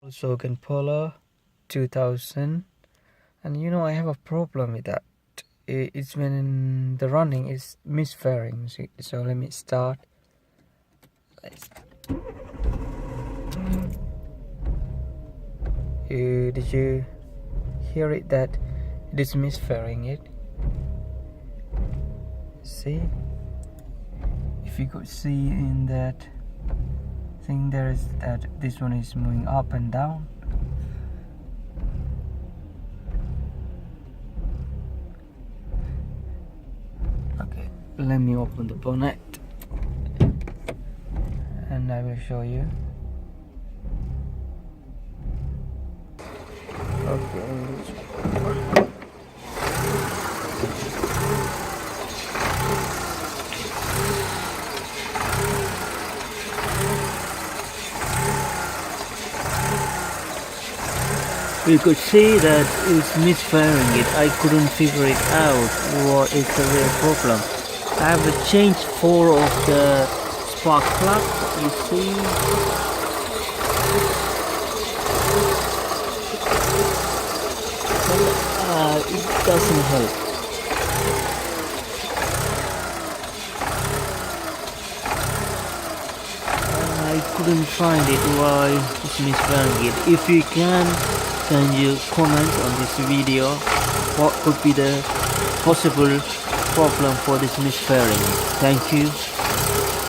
Also again Polo 2000, and I have a problem with that. It's when the running is misfiring. So let me start. Did you hear it that it is misfiring it? See, if you could see in that thing, there is that this one is moving up and down. Okay, let me open the bonnet and I will show you. Okay. You could see that it's misfiring it. I couldn't figure it out what is the real problem. I have changed 4 of the spark plug, you see. But it doesn't help. I couldn't find it why it's misfiring it. If you can you comment on this video what could be the possible problem for this misfiring. Thank you.